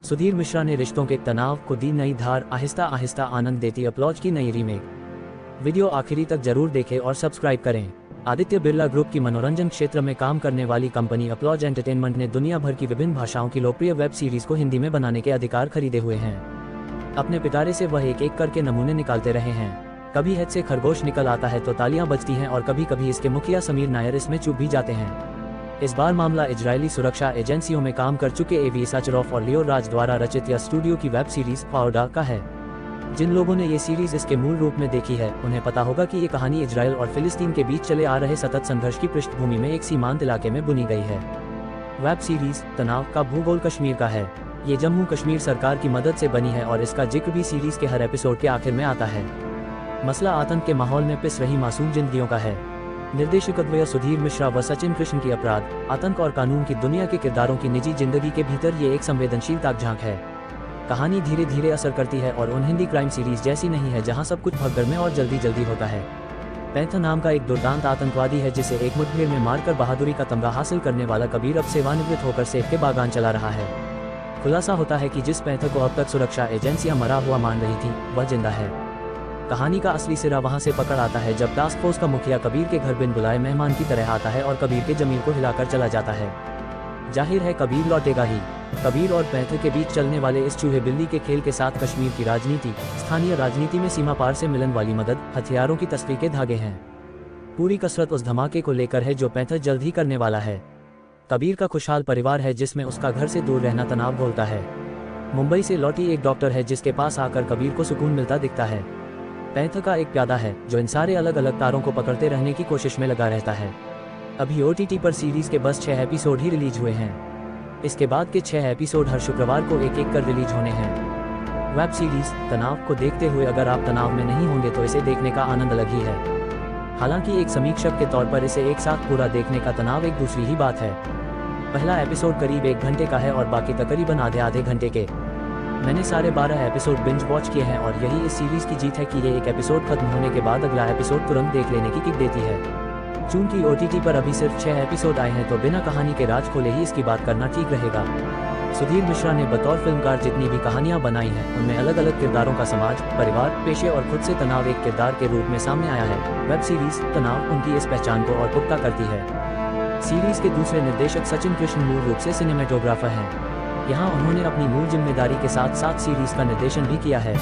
सुधीर मिश्रा ने रिश्तों के तनाव को दी नई धार, आहिस्ता आहिस्ता आनंद देती अपलॉज की नई रीमेक। वीडियो आखिरी तक जरूर देखें और सब्सक्राइब करें। आदित्य बिरला ग्रुप की मनोरंजन क्षेत्र में काम करने वाली कंपनी अपलॉज एंटरटेनमेंट ने दुनिया भर की विभिन्न भाषाओं की लोकप्रिय वेब सीरीज को हिंदी में बनाने के अधिकार खरीदे हुए हैं। अपने पिटारे से वह एक एक करके नमूने निकालते रहे हैं। कभी हेड से खरगोश निकल आता है तो तालियां बजती हैं और कभी कभी इसके मुखिया समीर नायर इसमें चूक भी जाते हैं। इस बार मामला इजरायली सुरक्षा एजेंसियों में काम कर चुके एवी साचरोफ और लियो राज द्वारा रचित या स्टूडियो की वेब सीरीज फाउडा का है। जिन लोगों ने ये सीरीज इसके मूल रूप में देखी है उन्हें पता होगा कि ये कहानी इजरायल और फिलिस्तीन के बीच चले आ रहे सतत संघर्ष की पृष्ठभूमि में एक सीमांत इलाके में बुनी गई है। वेब सीरीज तनाव का भूगोल कश्मीर का है। ये जम्मू कश्मीर सरकार की मदद से बनी है और इसका जिक्र भी सीरीज के हर एपिसोड के आखिर में आता है। मसला आतंक के माहौल में पिस रही मासूम जिंदगियों का है। निर्देशकद्वय सुधीर मिश्रा व सचिन कृष्ण की अपराध, आतंक और कानून की दुनिया के किरदारों की निजी जिंदगी के भीतर ये एक संवेदनशील ताकझांक है। कहानी धीरे धीरे असर करती है और उन हिंदी क्राइम सीरीज जैसी नहीं है जहां सब कुछ भगदड़ में और जल्दी जल्दी होता है। पैंथर नाम का एक दुर्दांत आतंकवादी है जिसे एक मुठभेड़ में मारकर बहादुरी का तमगा हासिल करने वाला कबीर अब सेवानिवृत्त होकर सेब के बागान चला रहा है। खुलासा होता है कि जिस पैंथर को अब तक सुरक्षा एजेंसियां मरा हुआ मान रही थी वह जिंदा है। कहानी का असली सिरा वहां से पकड़ आता है जब टास्क फोर्स का मुखिया कबीर के घर बिन बुलाए मेहमान की तरह आता है और कबीर के जमीन को हिलाकर चला जाता है। जाहिर है कबीर लौटेगा ही। कबीर और पैंथर के बीच चलने वाले इस चूहे बिल्ली के खेल के साथ कश्मीर की राजनीति, स्थानीय राजनीति में सीमा पार से मिलन वाली मदद, हथियारों की तस्करी के धागे हैं। पूरी कसरत उस धमाके को लेकर है जो पैंथर जल्द ही करने वाला है। कबीर का खुशहाल परिवार है जिसमें उसका घर से दूर रहना तनाव घोलता है। मुंबई से लौटी एक डॉक्टर है जिसके पास आकर कबीर को सुकून मिलता दिखता है। पैंथर का एक प्यादा है जो इन सारे अलग अलग तारों को पकड़ते रहने की कोशिश में लगा रहता है। अभी OTT पर सीरीज के बस 6 एपिसोड ही रिलीज हुए हैं। इसके बाद के 6 एपिसोड हर शुक्रवार को एक एक कर रिलीज होने हैं। वेब सीरीज तनाव को देखते हुए अगर आप तनाव में नहीं होंगे तो इसे देखने का आनंद अलग ही है। हालांकि एक समीक्षक के तौर पर इसे एक साथ पूरा देखने का तनाव एक दूसरी ही बात है। पहला एपिसोड करीब 1 घंटे का है और बाकी तकरीबन आधे घंटे के। मैंने सारे 12 एपिसोड बिंज वॉच किए हैं और यही इस सीरीज की जीत है कि ये एक एपिसोड खत्म होने के बाद अगला एपिसोड तुरंत देख लेने की किक देती है। चूंकि OTT पर अभी सिर्फ 6 एपिसोड आए हैं तो बिना कहानी के राज खोले ही इसकी बात करना ठीक रहेगा। सुधीर मिश्रा ने बतौर फिल्मकार जितनी भी कहानियां बनाई हैं उनमें अलग अलग किरदारों का समाज, परिवार, पेशे और खुद से तनाव एक किरदार के रूप में सामने आया है। वेब सीरीज तनाव उनकी इस पहचान को और पुख्ता करती है। सीरीज के दूसरे निर्देशक सचिन कृष्ण मूल रूप से सिनेमेटोग्राफर हैं। यहाँ उन्होंने अपनी मूल जिम्मेदारी के साथ साथ सीरीज का निर्देशन भी किया है।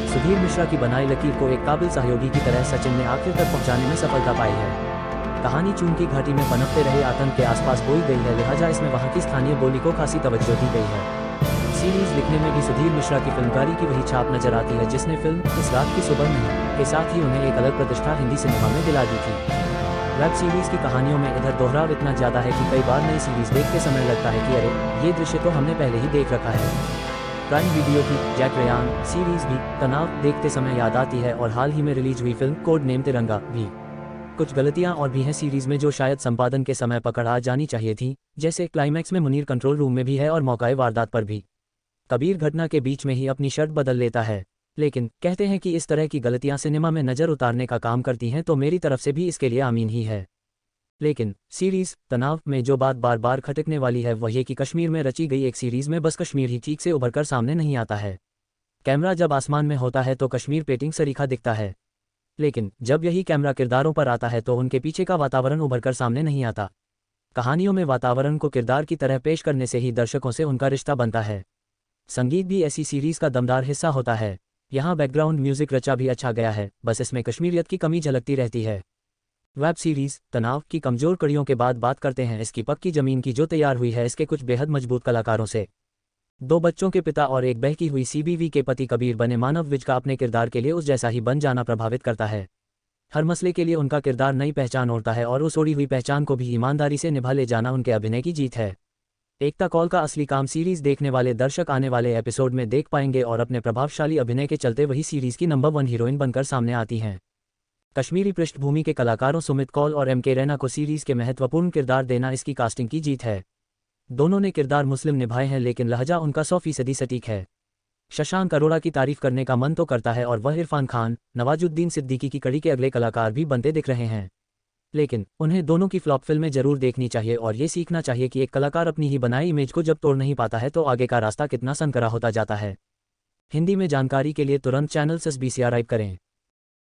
सुधीर मिश्रा की बनाई लकीर को एक काबिल सहयोगी की तरह सचिन ने आखिर तक पहुंचाने में सफलता पाई है। कहानी चूंकि घाटी में पनपते रहे आतंक के आसपास बोई गई है, लिहाजा इसमें वहां की स्थानीय बोली को खासी तवज्जो दी गई है। सीरीज लिखने में भी सुधीर मिश्रा की फिल्मकारी की वही छाप नजर आती है जिसने फिल्म इस रात की सुबह में के साथ ही उन्हें एक अलग प्रतिष्ठा हिंदी सिनेमा में दिला दी थी। वेब सीरीज की कहानियों में इधर दोहराव इतना ज्यादा है कि कई बार नई सीरीज देखते समय लगता है कि अरे ये दृश्य तो हमने पहले ही देख रखा है। प्राइम वीडियो की जैक रेयान सीरीज भी तनाव देखते समय याद आती है और हाल ही में रिलीज हुई फिल्म कोड नेम तिरंगा भी। कुछ गलतियां और भी हैं सीरीज में जो शायद संपादन के समय पकड़ आ जानी चाहिए थी, जैसे क्लाइमैक्स में मुनीर कंट्रोल रूम में भी है और मौकाए वारदात पर भी। कबीर घटना के बीच में ही अपनी शर्त बदल लेता है। लेकिन कहते हैं कि इस तरह की गलतियां सिनेमा में नजर उतारने का काम करती हैं तो मेरी तरफ से भी इसके लिए आमीन ही है। लेकिन सीरीज तनाव में जो बात बार बार खटकने वाली है वह ये कि कश्मीर में रची गई एक सीरीज में बस कश्मीर ही ठीक से उभरकर सामने नहीं आता है। कैमरा जब आसमान में होता है तो कश्मीर पेंटिंग सरीखा दिखता है, लेकिन जब यही कैमरा किरदारों पर आता है तो उनके पीछे का वातावरण उभरकर सामने नहीं आता। कहानियों में वातावरण को किरदार की तरह पेश करने से ही दर्शकों से उनका रिश्ता बनता है। संगीत भी ऐसी सीरीज का दमदार हिस्सा होता है। यहाँ बैकग्राउंड म्यूजिक रचा भी अच्छा गया है, बस इसमें कश्मीरियत की कमी झलकती रहती है। वेब सीरीज तनाव की कमजोर कड़ियों के बाद बात करते हैं इसकी पक्की जमीन की जो तैयार हुई है इसके कुछ बेहद मजबूत कलाकारों से। 2 बच्चों के पिता और एक बहकी हुई CBV के पति कबीर बने मानव विज का अपने किरदार के लिए उस जैसा ही बन जाना प्रभावित करता है। हर मसले के लिए उनका किरदार नई पहचान ओढ़ता है और उस ओढ़ी हुई पहचान को भी ईमानदारी से निभा ले जाना उनके अभिनय की जीत है। एकता कौल का असली काम सीरीज देखने वाले दर्शक आने वाले एपिसोड में देख पाएंगे और अपने प्रभावशाली अभिनय के चलते वही सीरीज की नंबर 1 हीरोइन बनकर सामने आती हैं। कश्मीरी पृष्ठभूमि के कलाकारों सुमित कौल और MK रैना को सीरीज के महत्वपूर्ण किरदार देना इसकी कास्टिंग की जीत है। दोनों ने किरदार मुस्लिम निभाए हैं लेकिन लहजा उनका 100% सटीक है। शशांक अरोड़ा की तारीफ करने का मन तो करता है और वह इरफान खान, नवाजुद्दीन सिद्दीकी की कड़ी के अगले कलाकार भी बनते दिख रहे हैं। लेकिन उन्हें दोनों की फ्लॉप फिल्में जरूर देखनी चाहिए और ये सीखना चाहिए कि एक कलाकार अपनी ही बनाई इमेज को जब तोड़ नहीं पाता है तो आगे का रास्ता कितना संकरा होता जाता है। हिंदी में जानकारी के लिए तुरंत चैनल सब्सक्राइब करें।